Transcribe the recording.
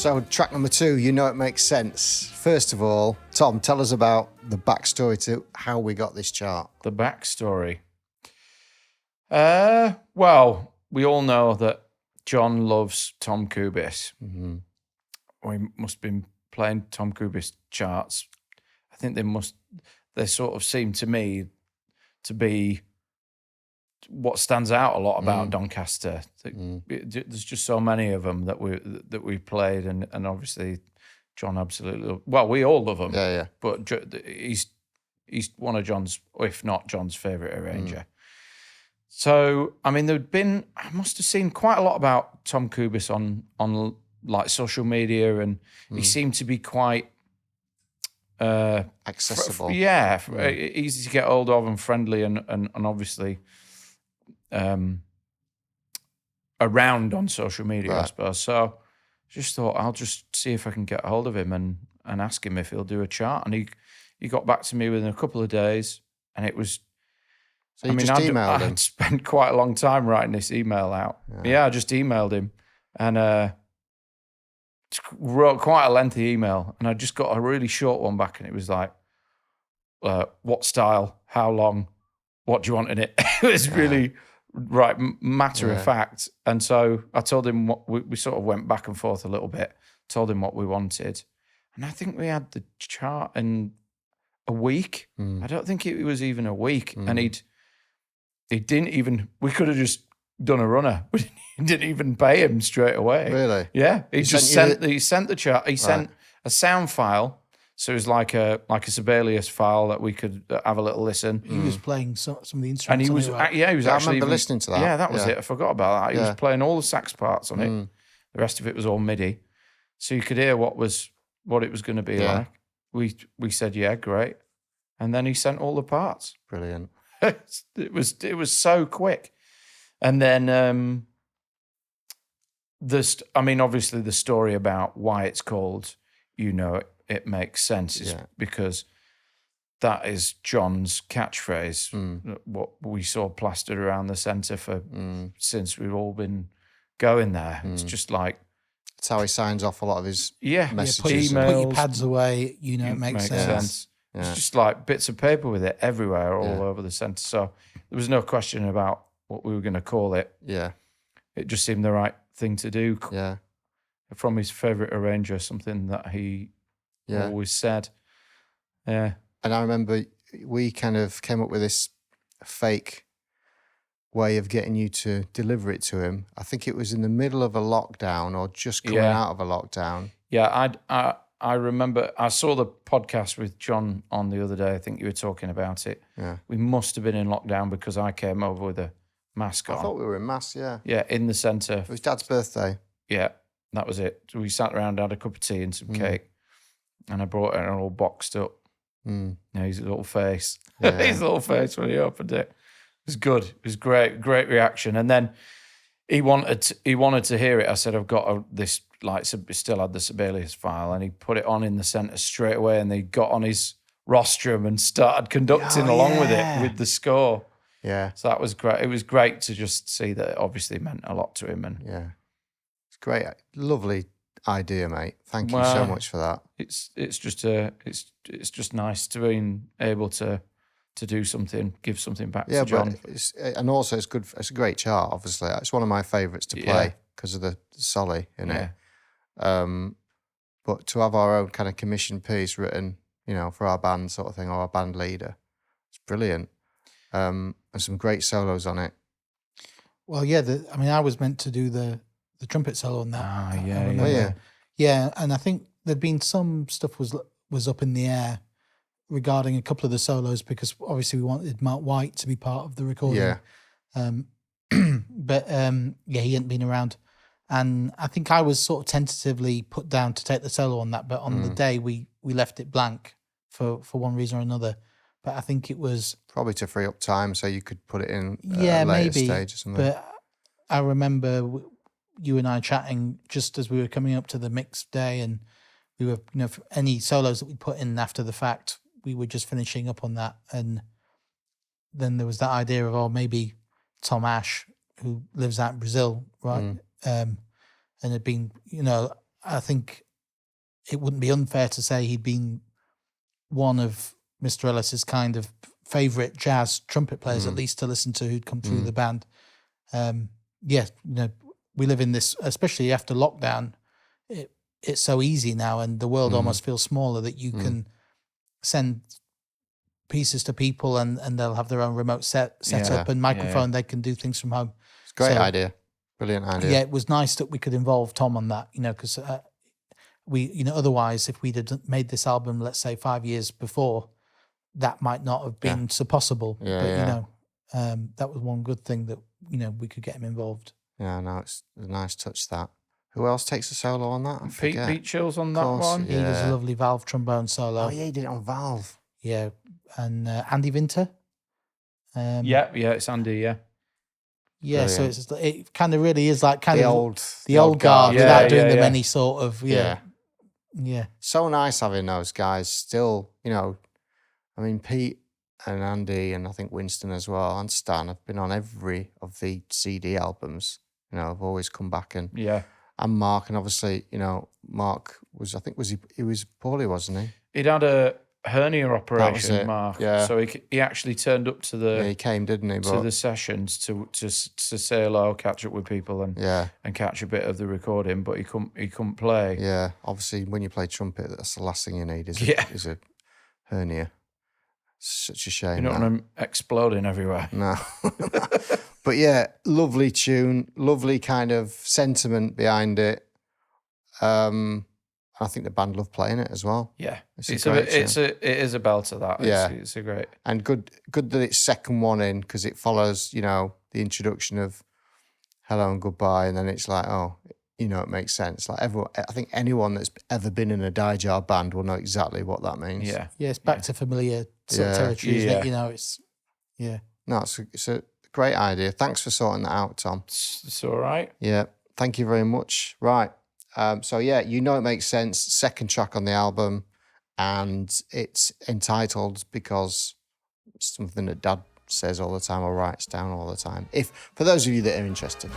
So track number 2, You Know It Makes Sense. First of all, Tom, tell us about the backstory to how we got this chart. The backstory. Well, we all know that John loves Tom Kubis. Mm-hmm. We must have been playing Tom Kubis charts. I think they sort of seem to me to be what stands out a lot about Doncaster. There's just so many of them that we played, and obviously John absolutely. Well, we all love him. Yeah. But he's one of John's, if not John's, favourite arranger. So I mean, I must have seen quite a lot about Tom Kubis on like social media, and he seemed to be quite accessible. Easy to get hold of and friendly, and obviously around on social media, right. I suppose. So I just thought I'll just see if I can get a hold of him and ask him if he'll do a chart. And he got back to me within a couple of days, and it was. So you just emailed him? I'd spent quite a long time writing this email out. Yeah, I just emailed him and wrote quite a lengthy email, and I just got a really short one back, and it was like, what style, how long, what do you want in it? It was really matter of fact. And so I told him what we sort of went back and forth a little bit, told him what we wanted. And I think we had the chart in a week. I don't think it was even a week. And he didn't even, we could have just done a runner. We didn't even pay him straight away. Really? Yeah. He sent the chart. He sent a sound file. So it was like a Sibelius file that we could have a little listen. He was playing some of the instruments. And he was actually. I remember listening to that. Yeah, that was it. I forgot about that. He was playing all the sax parts on it. The rest of it was all MIDI, so you could hear what it was going to be like. We said, yeah, great, and then he sent all the parts. Brilliant. It was so quick, and then obviously the story about why it's called, you know, it makes sense is because that is John's catchphrase, what we saw plastered around the centre for since we've all been going there. It's just like... It's how he signs off a lot of his messages. Put your pads away, you know, it makes sense. Yeah. It's just like bits of paper with it everywhere, all over the centre. So there was no question about what we were going to call it. Yeah. It just seemed the right thing to do. Yeah. From his favourite arranger, something that he... always said. Yeah. And I remember we kind of came up with this fake way of getting you to deliver it to him. I think it was in the middle of a lockdown or just coming out of a lockdown. Yeah, I remember I saw the podcast with John on the other day. I think you were talking about it. Yeah. We must have been in lockdown because I came over with a mask on. I thought we were in mass, yeah. Yeah, in the centre. It was Dad's birthday. Yeah, that was it. So we sat around, had a cup of tea and some cake. And I brought it all boxed up. His little face. Yeah. His little face when he opened it. It was good. It was great reaction. And then he wanted to hear it. I said, I've got this, like, still had the Sibelius file, and he put it on in the centre straight away, and they got on his rostrum and started conducting along with it, with the score. Yeah. So that was great. It was great to just see that it obviously meant a lot to him. And it's great. Lovely idea, mate. Thank you so much for that. It's just nice to be able to do something, give something back to John. And also it's good. It's a great chart. Obviously, it's one of my favourites to play because of the soli in it. But to have our own kind of commission piece written, you know, for our band sort of thing, or our band leader, it's brilliant. And some great solos on it. Well, yeah. I was meant to do the trumpet solo on that. Yeah, and I think there'd been some stuff was up in the air regarding a couple of the solos because obviously we wanted Mark White to be part of the recording. Yeah. But he hadn't been around, and I think I was sort of tentatively put down to take the solo on that, but on the day we left it blank for one reason or another. But I think it was probably to free up time so you could put it in a later stage or something. But I remember you and I chatting just as we were coming up to the mix day, and we were, you know, for any solos that we put in after the fact, we were just finishing up on that. And then there was that idea of, maybe Tom Ash, who lives out in Brazil, right? And had been, you know, I think it wouldn't be unfair to say he'd been one of Mr. Ellis's kind of favourite jazz trumpet players, at least to listen to, who'd come through the band. We live in this, especially after lockdown, it's so easy now, and the world almost feels smaller, that you can send pieces to people and they'll have their own remote set up and microphone. They can do things from home. It's a great idea. Brilliant idea. Yeah, it was nice that we could involve Tom on that, because otherwise, if we'd have made this album, let's say 5 years before, that might not have been so possible. That was one good thing that, we could get him involved. Yeah, no, it's a nice touch, that. Who else takes a solo on that? Pete Chills on that one. He does a lovely valve trombone solo. Oh, yeah, he did it on valve. Yeah, and Andy Winter. It's Andy, yeah. Yeah, brilliant. So it kind of really is like the old guard guard. without doing them any sort of, Yeah. So nice having those guys still, Pete and Andy and I think Winston as well, and Stan have been on every of the CD albums. I've always come back and Mark, and obviously, Mark was he was poorly, wasn't he? He'd had a hernia operation, Mark. Yeah. So he actually turned up to the he came, didn't he? To the sessions to say hello, catch up with people, and catch a bit of the recording, but he couldn't play. Yeah, obviously, when you play trumpet, that's the last thing you need is a hernia. Such a shame. You don't want them exploding everywhere. No. But yeah, lovely tune, lovely kind of sentiment behind it. I think the band love playing it as well. Yeah, it is a belter, that. It's a great, and good that it's second one in, because it follows the introduction of Hello and Goodbye, and then it's like, it makes sense. Like I think anyone that's ever been in a Dijar band will know exactly what that means. Yeah, it's back to familiar sort of territory, isn't it? No, it's a great idea. Thanks for sorting that out, Tom. It's all right. Yeah, thank you very much. Right. It makes sense. Second track on the album, and it's entitled because it's something that Dad says all the time or writes down all the time. For those of you that are interested.